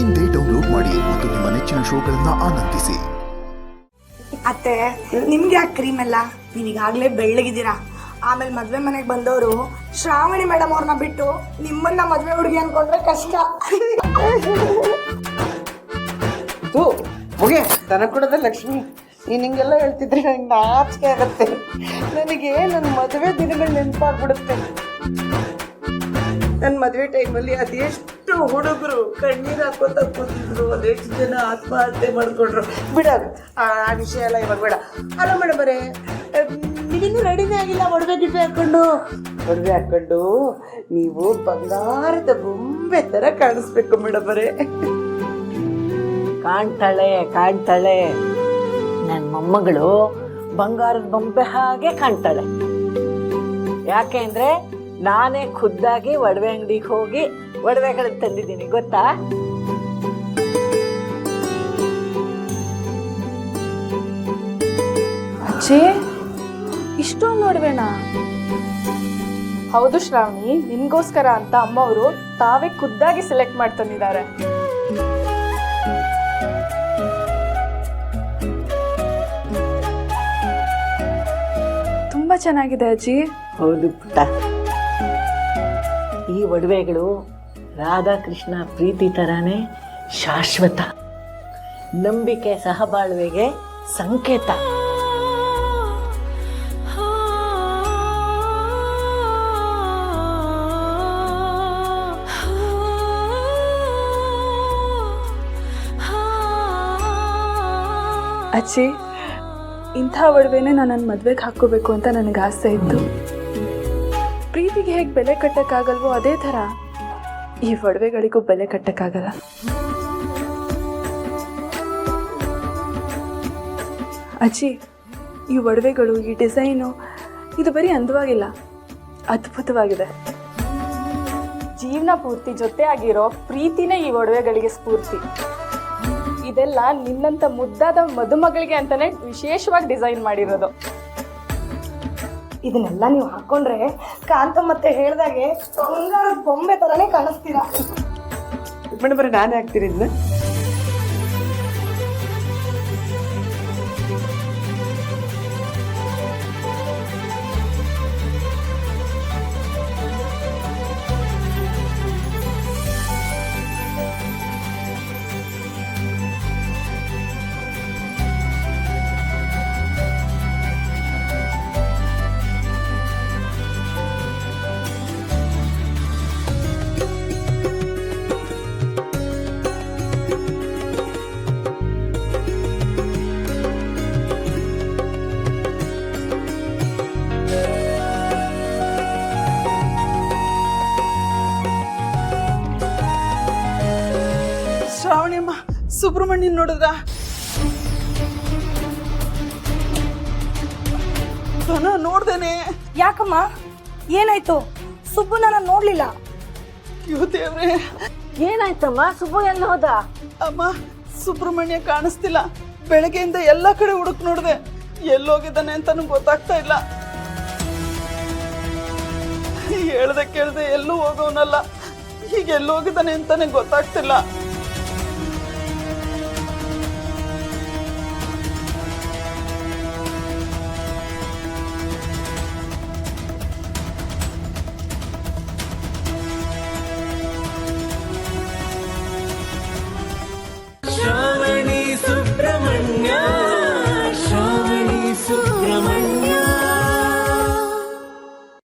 ಇಂದೇ ಡೌನ್ಲೋಡ್ ಮಾಡಿ ಮತ್ತು ನಿಮ್ಮ ನೆಚ್ಚಿನ ಶೋಗಳನ್ನ ಆನಂದಿಸಿ. ಅತ್ತೆ, ನಿಮ್ಗೆ ಯಾಕೆ ಕ್ರೀಮ್ ಎಲ್ಲ? ನೀವೀಗಾಗಲೇ ಬೆಳ್ಳಗಿದ್ದೀರಾ. ಆಮೇಲೆ ಮದುವೆ ಮನೆಗೆ ಬಂದವರು ಶ್ರಾವಣಿ ಮೇಡಮ್ ಅವ್ರನ್ನ ಬಿಟ್ಟು ನಿಮ್ಮನ್ನ ಮದುವೆ ಹುಡುಗಿ ಅನ್ಕೊಂಡ್ರೆ ಕಷ್ಟ. ಮುಗೆ ದನ ಕೊಡದ ಲಕ್ಷ್ಮಿ, ನೀನು ಹಿಂಗೆಲ್ಲ ಹೇಳ್ತಿದ್ರೆ ನನಗೆ ನಾಚಿಕೆ ಆಗತ್ತೆ. ನನಗೆ ನನ್ನ ಮದುವೆ ದಿನಗಳು ನೆನಪಾಗ್ಬಿಡುತ್ತೆ. ನನ್ನ ಮದುವೆ ಟೈಮಲ್ಲಿ ಅದೆಷ್ಟು ಹುಡುಗರು ಕಣ್ಣೀರು ಹಾಕೋತ ಕೂತಿದ್ರು, ಅದೆಷ್ಟು ಜನ ಆತ್ಮಹತ್ಯೆ ಮಾಡ್ಕೊಂಡ್ರು. ಬಿಡೋದು ಆ ವಿಷಯ ಎಲ್ಲ ಇವಾಗ ಬೇಡ. ಅಲ್ಲ ಮೇಡಮ್ ಅವರೇ, ನೀವಿನ್ನೂ ರೆಡಿನೇ ಆಗಿಲ್ಲ ಒಡವೆ ಹಾಕೊಂಡು ನೀವು ಬಂಗಾರದ ಬೊಂಬೆ ಥರ ಕಾಣಿಸ್ಬೇಕು ಮೇಡಮ್ ಅವರೇ. ಕಾಣ್ತಾಳೆ ನನ್ನ ಮೊಮ್ಮಗಳು ಬಂಗಾರದ ಬೊಂಬೆ ಹಾಗೆ ಕಾಣ್ತಾಳೆ. ಯಾಕೆ ಅಂದ್ರೆ ನಾನೇ ಖುದ್ದಾಗಿ ಒಡವೆ ಅಂಗಡಿಗೆ ಹೋಗಿ ಒಡವೆಗಳನ್ನ ತಂದಿದ್ದೀನಿ, ಗೊತ್ತಾ? ಅಜ್ಜಿ, ಇಷ್ಟೊಂದು ನೋಡ್ಬೇನಾ? ಹೌದು ಶ್ರಾವಣಿ, ನಿನ್ಗೋಸ್ಕರ ಅಂತ ಅಮ್ಮವರು ತಾವೇ ಖುದ್ದಾಗಿ ಸೆಲೆಕ್ಟ್ ಮಾಡಿ ತಂದಿದ್ದಾರೆ. ತುಂಬಾ ಚೆನ್ನಾಗಿದೆ ಅಜ್ಜಿ. ಹೌದು ಪುಟ್ಟ, ಈ ಒಡವೆಗಳು ರಾಧಾಕೃಷ್ಣ ಪ್ರೀತಿ ಥರನೇ ಶಾಶ್ವತ, ನಂಬಿಕೆ ಸಹಬಾಳ್ವೆಗೆ ಸಂಕೇತ. ಅಜ್ಜಿ, ಇಂಥ ಒಡವೆನೇ ನಾನು ನನ್ನ ಮದುವೆಗೆ ಹಾಕ್ಕೋಬೇಕು ಅಂತ ನನಗೆ ಆಸೆ ಇತ್ತು. ಪ್ರೀತಿಗೆ ಹೇಗೆ ಬೆಲೆ ಕಟ್ಟಕ್ಕಾಗಲ್ವೋ ಅದೇ ಥರ ಈ ಒಡವೆಗಳಿಗೂ ಬೆಲೆ ಕಟ್ಟಕ್ಕಾಗಲ್ಲ. ಅಜ್ಜಿ, ಈ ಒಡವೆಗಳು, ಈ ಡಿಸೈನು, ಇದು ಬರೀ ಅಂದವಾಗಿಲ್ಲ, ಅದ್ಭುತವಾಗಿದೆ. ಜೀವನ ಪೂರ್ತಿ ಜೊತೆ ಆಗಿರೋ ಪ್ರೀತಿನೇ ಈ ಒಡವೆಗಳಿಗೆ ಸ್ಫೂರ್ತಿ. ಇದೆಲ್ಲ ನಿನ್ನಂತ ಮುದ್ದಾದ ಮದುಮಗಳಿಗೆ ಅಂತಾನೆ ವಿಶೇಷವಾಗಿ ಡಿಸೈನ್ ಮಾಡಿರೋದು. ಇದನ್ನೆಲ್ಲ ನೀವು ಹಾಕೊಂಡ್ರೆ ಕಾಂತಮ್ಮತ್ತೆ ಹೇಳ್ದಾಗೆ ಬಂಗಾರದ ಬೊಂಬೆ ಥರನೇ ಕಾಣಿಸ್ತೀರಾ. ಮೇಡಮ್ ಅವರೇ, ನಾನೇ ಹಾಕ್ತೀನಿ ಇದನ್ನ. ಶ್ರಾವಣಿಯಮ್ಮ, ಸುಬ್ರಹ್ಮಣ್ಯನ್ ನೋಡಿದ್ರ? ನೋಡ್ದೇನೆ. ಯಾಕಮ್ಮ, ಏನಾಯ್ತು? ಸುಬ್ಬು ನಾನು ನೋಡ್ಲಿಲ್ಲ. ಅಯ್ಯೋ ದೇವ್ರೆ, ಏನಾಯ್ತಮ್ಮ? ಸುಬ್ಬು ಎಲ್ಲ ಹೋದ? ಅಮ್ಮ, ಸುಬ್ರಹ್ಮಣ್ಯ ಕಾಣಿಸ್ತಿಲ್ಲ. ಬೆಳಗ್ಗೆಯಿಂದ ಎಲ್ಲ ಕಡೆ ಹುಡುಕ್ ನೋಡ್ದೆ, ಎಲ್ಲೋಗಿದ್ದಾನೆ ಅಂತಾನು ಗೊತ್ತಾಗ್ತಾ ಇಲ್ಲ. ಹೇಳ್ದೆ ಕೇಳ್ದೆ ಎಲ್ಲೂ ಹೋಗೋನಲ್ಲ, ಈಗ ಎಲ್ಲೋಗಿದ್ದಾನೆ ಅಂತಾನೆ ಗೊತ್ತಾಗ್ತಿಲ್ಲ. ಶ್ರಾವಣಿ ಸುಬ್ರಹ್ಮಣ್ಯ, ಶ್ರಾವಣಿ ಸುಬ್ರಹ್ಮಣ್ಯ.